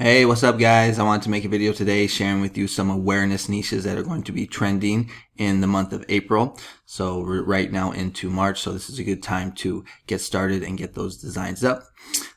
Hey, what's up guys? I wanted to make a video today sharing with you some awareness niches that are going to be trending in the month of April. So we're right now into March, so this is a good time to get started and get those designs up.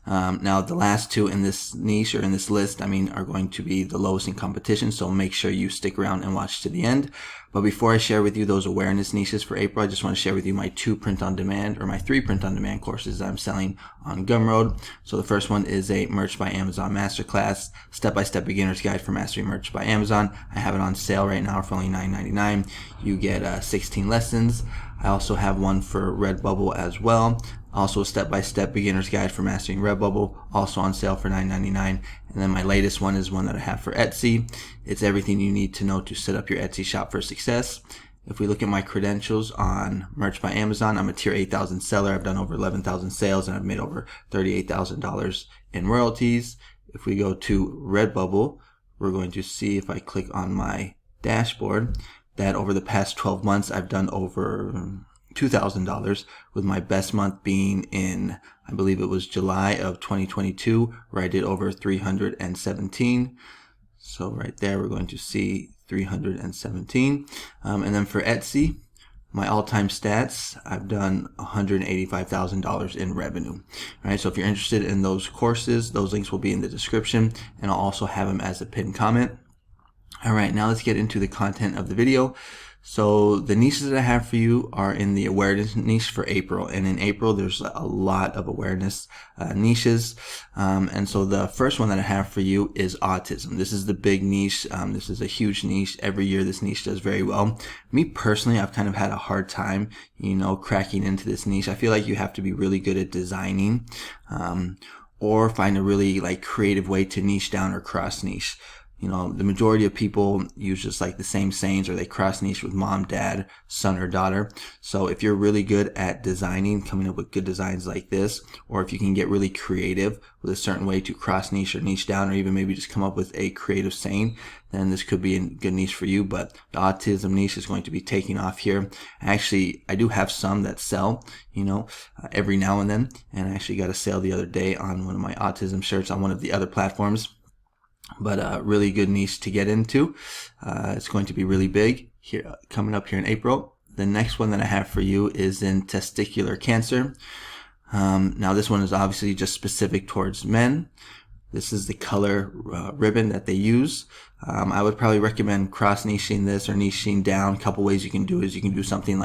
Now the last two in this niche or in this list, are going to be the lowest in competition, so make sure you stick around and watch to the end. But before I share with you those awareness niches for April, I just want to share with you my 2 print-on-demand or my 3 print-on-demand courses that I'm selling on Gumroad. So the first one is a Merch by Amazon Masterclass, step-by-step beginner's guide for mastering merch by Amazon. I have it on sale right now for only $9.99. You get 16 lessons. I also have one for Redbubble as well. Also a step-by-step beginner's guide for mastering Redbubble, also on sale for $9.99. And then my latest one is one that I have for Etsy. It's everything you need to know to set up your Etsy shop for success. If we look at my credentials on Merch by Amazon, I'm a tier 8,000 seller. I've done over 11,000 sales and I've made over $38,000 in royalties. If we go to Redbubble, we're going to see, if I click on my dashboard, that over the past 12 months I've done over $2,000, with my best month being in, I believe it was July of 2022, where I did over 317. So right there we're going to see 317. And then for Etsy, my all-time stats, I've done $185,000 in revenue. All right, so if you're interested in those courses, those links will be in the description, and I'll also have them as a pinned comment. All right, now let's get into the content of the video. So the niches that I have for you are in the awareness niche for April, and in April there's a lot of awareness niches, and so the first one that I have for you is autism. This is the big niche. This is a huge niche. Every year this niche does very well. Me personally, I've kind of had a hard time, cracking into this niche. I feel like you have to be really good at designing, or find a really creative way to niche down or cross niche. The majority of people use just the same sayings, or they cross niche with mom, dad, son, or daughter. So if you're really good at designing, coming up with good designs like this, or if you can get really creative with a certain way to cross niche or niche down, or even maybe just come up with a creative saying, then this could be a good niche for you. But the autism niche is going to be taking off here. Actually, I do have some that sell, every now and then. And I actually got a sale the other day on one of my autism shirts on one of the other platforms. But a really good niche to get into. It's going to be really big here, coming up here in April. The next one that I have for you is in testicular cancer. Now this one is obviously just specific towards men. This is the color ribbon that they use. I would probably recommend cross niching this or niching down. A couple ways you can do is you can do something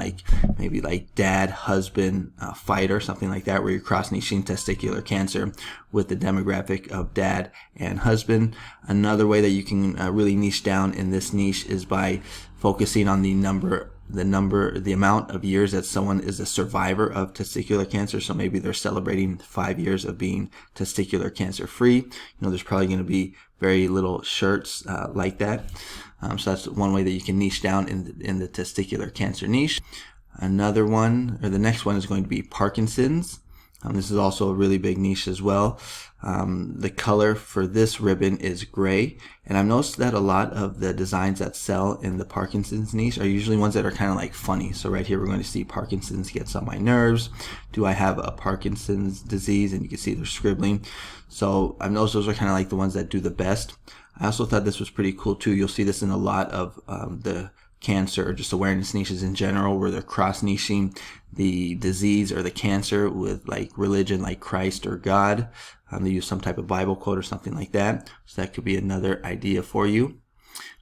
maybe like dad, husband, fighter, something like that, where you're cross niching testicular cancer with the demographic of dad and husband. Another way that you can really niche down in this niche is by focusing on the amount of years that someone is a survivor of testicular cancer. So maybe they're celebrating 5 years of being testicular cancer free. There's probably going to be very little shirts like that. So that's one way that you can niche down in the testicular cancer niche. Another one, or the next one, is going to be Parkinson's. This is also a really big niche as well. The color for this ribbon is gray, and I've noticed that a lot of the designs that sell in the Parkinson's niche are usually ones that are kind of funny. So right here we're going to see Parkinson's gets on my nerves. Do I have a Parkinson's disease? And you can see they're scribbling. So I've noticed those are kind of the ones that do the best. I also thought this was pretty cool too. You'll see this in a lot of the cancer or just awareness niches in general, where they're cross niching the disease or the cancer with religion, like Christ or God. They use some type of Bible quote or something like that. So that could be another idea for you.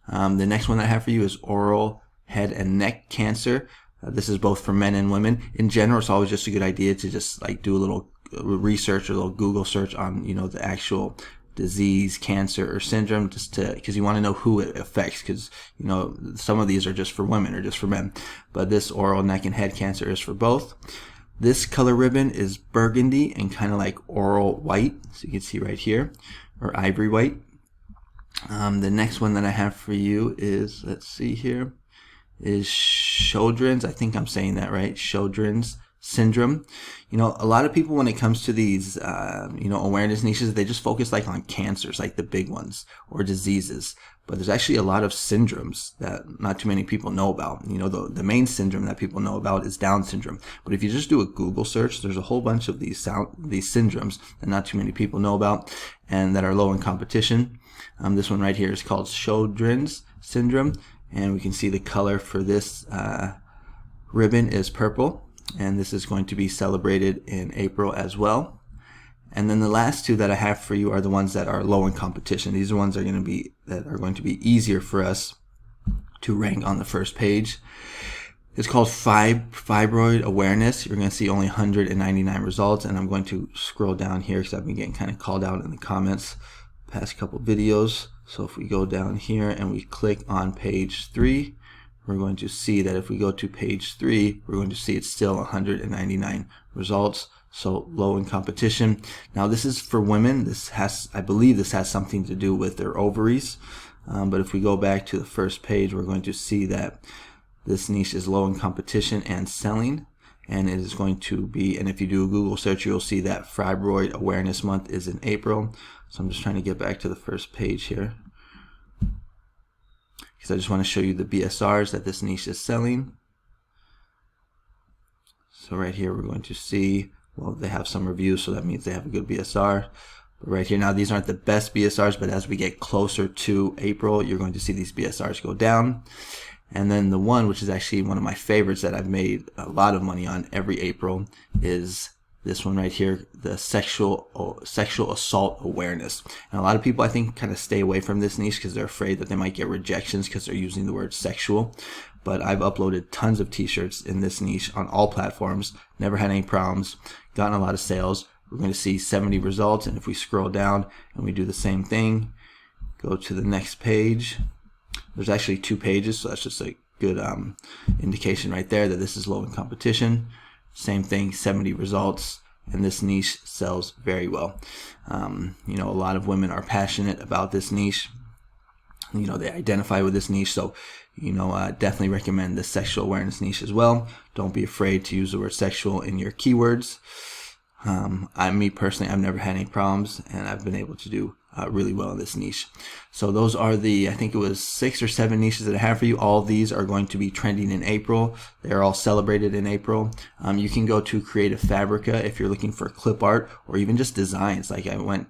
The next one that I have for you is oral, head, and neck cancer. This is both for men and women. In general, it's always just a good idea to just do a little research or a little Google search on the actual disease, cancer, or syndrome, because you want to know who it affects, because some of these are just for women or just for men, but this oral, neck, and head cancer is for both. This color ribbon is burgundy and kind of like oral white, so you can see right here, or ivory white. The next one that I have for you is, let's see here, is Sjogren's. I think I'm saying that right. Sjogren's syndrome. You know, a lot of people, when it comes to these, awareness niches, they just focus like on cancers, like the big ones, or diseases. But there's actually a lot of syndromes that not too many people know about. You know, the main syndrome that people know about is Down syndrome. But if you just do a Google search, there's a whole bunch of these syndromes that not too many people know about and that are low in competition. This one right here is called Sjogren's syndrome, and we can see the color for this ribbon is purple, and this is going to be celebrated in April as well. And then the last two that I have for you are the ones that are low in competition. These are ones that are going to be easier for us to rank on the first page. It's called fibroid awareness. You're going to see only 199 results, and I'm going to scroll down here because I've been getting kind of called out in the comments past couple videos. So if we go down here and we click on page 3, we're going to see that if we go to page 3, we're going to see it's still 199 results. So low in competition. Now this is for women. I believe this has something to do with their ovaries. But if we go back to the first page, we're going to see that this niche is low in competition and selling. And it is going to be, and if you do a Google search, you'll see that Fibroid Awareness Month is in April. So I'm just trying to get back to the first page here, because I just want to show you the BSRs that this niche is selling. So right here we're going to see, well, they have some reviews, so that means they have a good BSR. But right here, now these aren't the best BSRs, but as we get closer to April, you're going to see these BSRs go down. And then the one, which is actually one of my favorites that I've made a lot of money on every April, is this one right here, the sexual assault awareness. And a lot of people, I think, kind of stay away from this niche because they're afraid that they might get rejections because they're using the word sexual. But I've uploaded tons of t-shirts in this niche on all platforms, never had any problems, gotten a lot of sales. We're going to see 70 results, and if we scroll down and we do the same thing, go to the next page, there's actually 2 pages, so that's just a good indication right there that this is low in competition. Same thing, 70 results, and this niche sells very well. A lot of women are passionate about this niche. They identify with this niche, so definitely recommend the sexual awareness niche as well. Don't be afraid to use the word sexual in your keywords. Me personally, I've never had any problems, and I've been able to do really well in this niche. So those are I think it was 6 or 7 niches that I have for you. All of these are going to be trending in April. They're all celebrated in April. You can go to Creative Fabrica if you're looking for clip art or even just designs. Like I went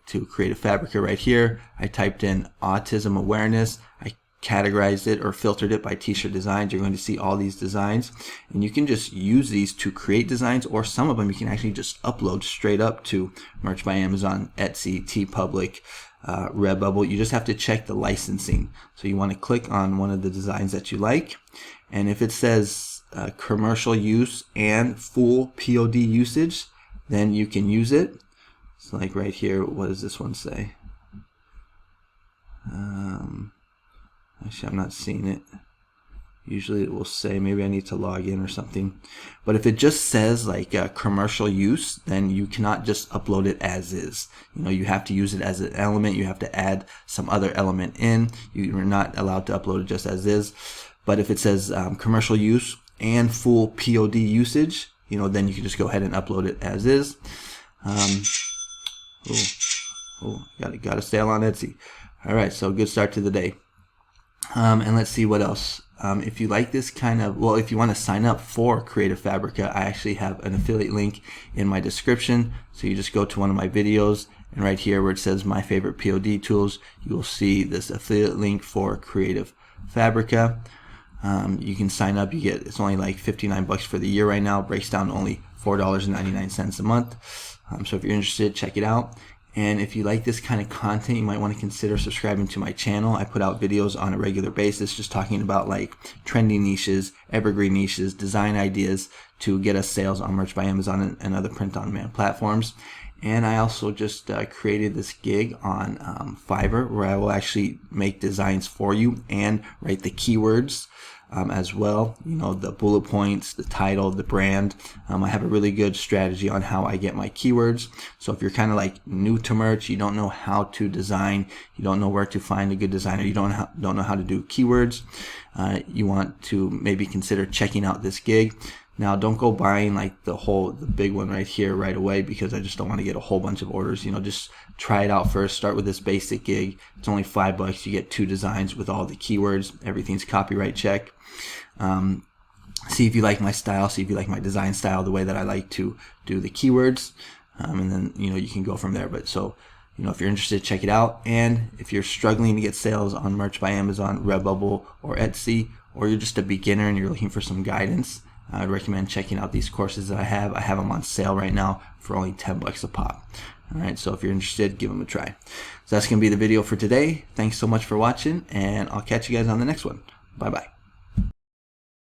to Creative Fabrica right here. I typed in autism awareness. I categorized it or filtered it by t-shirt designs. You're going to see all these designs, and you can just use these to create designs, or some of them you can actually just upload straight up to Merch by Amazon, Etsy, TeePublic, Redbubble. You just have to check the licensing. So you want to click on one of the designs that you like, and if it says commercial use and full POD usage, then you can use it. So like right here, what does this one say? Actually, I'm not seeing it. Usually it will say, maybe I need to log in or something. But if it just says like commercial use, then you cannot just upload it as is. You have to use it as an element. You have to add some other element in. You're not allowed to upload it just as is. But if it says commercial use and full POD usage, then you can just go ahead and upload it as is. Got a sale on Etsy. All right, so good start to the day. And let's see what else. If you like this if you want to sign up for Creative Fabrica, I actually have an affiliate link in my description. So you just go to one of my videos, and right here where it says my favorite POD tools, you will see this affiliate link for Creative Fabrica. You can sign up. It's only like $59 for the year right now. It breaks down to only $4.99 a month. So if you're interested, check it out. And if you like this kind of content, you might want to consider subscribing to my channel. I put out videos on a regular basis just talking about like trending niches, evergreen niches, design ideas to get us sales on Merch by Amazon and other print-on-demand platforms. And I also just created this gig on Fiverr, where I will actually make designs for you and write the keywords as well, the bullet points, the title, the brand. I have a really good strategy on how I get my keywords. So if you're kind of like new to merch, you don't know how to design, you don't know where to find a good designer, you don't know how to do keywords, you want to maybe consider checking out this gig. Now, don't go buying like the big one right here right away, because I just don't want to get a whole bunch of orders. Just try it out first. Start with this basic gig. It's only $5. You get 2 designs with all the keywords. Everything's copyright check. See if you like my style. See if you like my design style, the way that I like to do the keywords, and then you can go from there. But so if you're interested, check it out. And if you're struggling to get sales on Merch by Amazon, Redbubble, or Etsy, or you're just a beginner and you're looking for some guidance, I'd recommend checking out these courses that I have. I have them on sale right now for only $10 a pop. All right, so if you're interested, give them a try. So that's going to be the video for today. Thanks so much for watching, and I'll catch you guys on the next one. Bye-bye.